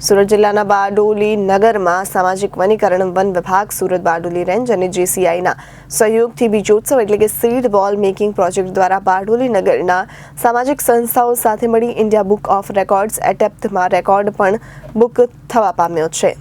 સુરત જિલ્લાના બારડોલી નગરમાં સામાજિક વનીકરણ વન વિભાગ સુરત બારડોલી રેન્જ અને જીસીઆઈના સહયોગથી બીજોત્સવ એટલે કે સીડ બોલ મેકિંગ પ્રોજેક્ટ દ્વારા બારડોલી નગરના સામાજિક સંસ્થાઓ સાથે મળી ઇન્ડિયા બુક ઓફ રેકોર્ડ્સ એટેપ્ટમાં રેકોર્ડ પણ બુક થવા પામ્યો છે।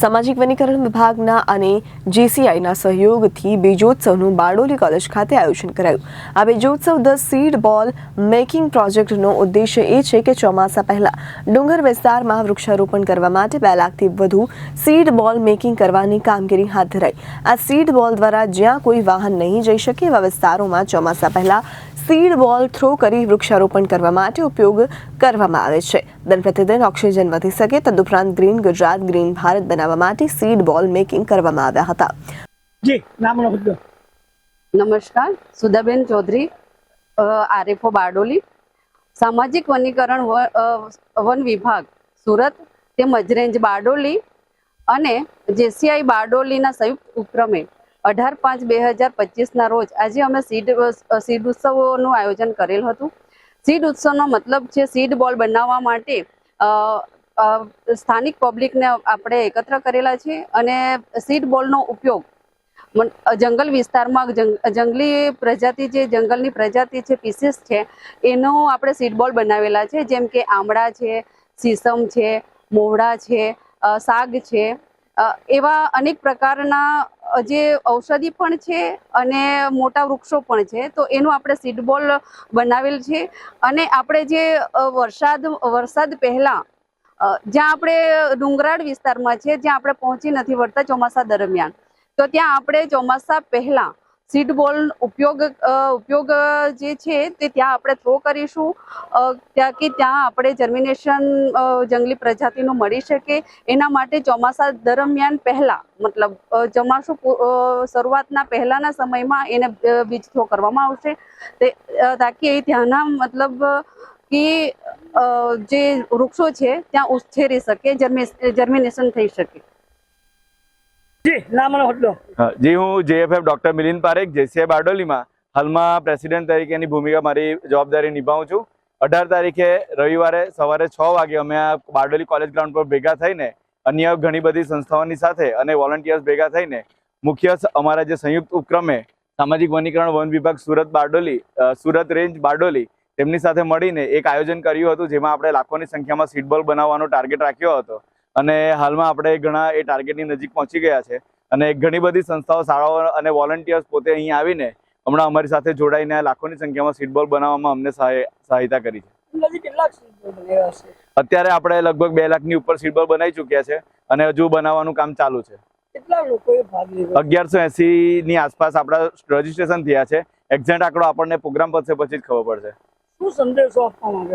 સામાજિક વનીકરણ વિભાગના અને જીસીઆઈના સહયોગથી બીજોત્સવનું બારડોલી કોલેજ ખાતે આયોજન કરાયું। આ બીજોત્સવ ધ સીડ બોલ મેકિંગ પ્રોજેક્ટનો ઉદ્દેશ્ય એ છે કે ચોમાસા પહેલા ડુંગર વિસ્તારમાં વૃક્ષારોપણ કરવા માટે 2 લાખથી વધુ સીડ બોલ મેકિંગ કરવાની કામગીરી હાથ ધરાઈ। આ સીડ બોલ દ્વારા જ્યાં કોઈ વાહન નહીં જઈ શકે એવા વિસ્તારોમાં ચોમાસા પહેલા સીડ બોલ થ્રો કરી વૃક્ષારોપણ કરવા માટે ઉપયોગ કરવામાં આવે છે। દિન પ્રતિદિન ઓક્સિજન વધી શકે તદુપરાંત ગ્રીન ગુજરાત ગ્રીન ભારત બનાવવા માટે સીડ બોલ મેકિંગ કરવામાં આવ્યા હતા। જી નામ લખો। નમસ્કાર, સુધાબેન ચૌધરી, આરએફઓ બારડોલી। સામાજિક વનીકરણ વન વિભાગ સુરત તેમજ રેન્જ બારડોલી અને જેસીઆઈ બારડોલીના સંયુક્ત ઉપક્રમે 18/5/2025 રોજ આજે અમે સીડ ઉત્સવનું આયોજન કરેલ હતું। સીડ ઉત્સવનો મતલબ છે સીડ બોલ બનાવવા માટે સ્થાનિક પબ્લિકને આપણે એકત્ર કરેલા છે અને સીડ બોલનો ઉપયોગ જંગલ વિસ્તારમાં જંગલી પ્રજાતિ જે જંગલની પ્રજાતિ છે પીસીસ છે એનો આપણે સીડ બોલ બનાવેલા છે, જેમ કે આમળા છે, સીસમ છે, મોહડા છે, સાગ છે, એવા અનેક પ્રકારના જે ઔષધિ પણ છે અને મોટા વૃક્ષો પણ છે। તો એનું આપણે સીડ બોલ બનાવેલ છે અને આપણે જે વરસાદ પહેલા જ્યાં આપણે ડુંગરાળ વિસ્તારમાં છે જ્યાં આપણે પહોંચી નથી વળતા ચોમાસા દરમિયાન, તો ત્યાં આપણે ચોમાસા પહેલા સીડ બોલ ઉપયોગ જે છે તે ત્યાં આપણે થ્રો કરીશું ત્યાં આપણે જર્મિનેશન જંગલી પ્રજાતિનું મળી શકે એના માટે ચોમાસા દરમિયાન પહેલા મતલબ ચોમાસું શરૂઆતના પહેલાના સમયમાં એને બીજ થ્રો કરવામાં આવશે તાકી ત્યાંના મતલબ કે જે વૃક્ષો છે ત્યાં ઉછેરી શકે, જર્મિનેશન થઈ શકે। जी हूँ JFF doctor Milind Parekh JCI Bardoli में हाल में प्रेसिडेंट तरीके की भूमिका मारी जवाबदारी निभाऊँ छूँ। 18 तारीखे रविवार सवारे 6 वागे अमे बारडोली कॉलेज ग्राउंड पर भेगा थईने अन्य घणी बधी संस्थाओनी साथे अने वोलंटियर्स भेगा थईने मुख्य अमारा जे संयुक्त उपक्रमे सामाजिक वनीकरण वन विभाग सूरत बारडोली सूरत रेन्ज बारडोली तेमनी साथे मळीने एक आयोजन कर्युं हतुं, जेमां आपणे लाखोनी संख्यामां सीड बोल बनाववानो टार्गेट राख्यो हतो અને હાલમાં આપણે ઘણા એ ટાર્ગેટની નજીક પહોંચી ગયા છે અને ઘણી બધી સંસ્થાઓ શાળાઓ અને વોલન્ટિયર્સ પોતે અહીં આવીને હમણાં અમારી સાથે જોડાઈને લાખોની સંખ્યામાં સીડ બોલ બનાવવામાં અમને સહાયતા કરી છે। અત્યારે આપણે લગભગ 2 લાખની ઉપર સીડ બોલ બનાવી ચૂક્યા છે અને હજુ બનાવવાનું કામ ચાલુ છે। 1180 ની આસપાસ આપણા રજીસ્ટ્રેશન થયા છે। એક્ઝેક્ટ આંકડો આપણને પ્રોગ્રામ પતશે પછી જ ખબર પડશે।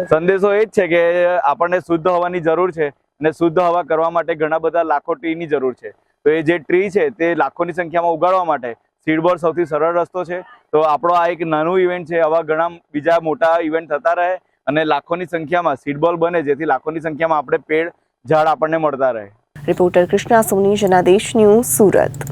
સંદેશો એ જ છે કે આપણને શુદ્ધ હવાની જરૂર છે અને શુદ્ધ હવા કરવા માટે ઘણા બધા લાખો ટ્રીની જરૂર છે। તો એ જે ટ્રી છે તે લાખોની સંખ્યામાં ઉગાડવા માટે સીડ બોલ સૌથી સરળ રસ્તો છે। તો આપણો આ એક નાનું ઇવેન્ટ છે, આવા ઘણા બીજા મોટા ઇવેન્ટ થતા રહે અને લાખોની સંખ્યામાં સીડ બોલ બને જેથી લાખોની સંખ્યામાં આપણે પેડ ઝાડ આપણને મળતા રહે। રિપોર્ટર કૃષ્ણા સોની, જનાદેશ ન્યૂઝ, સુરત।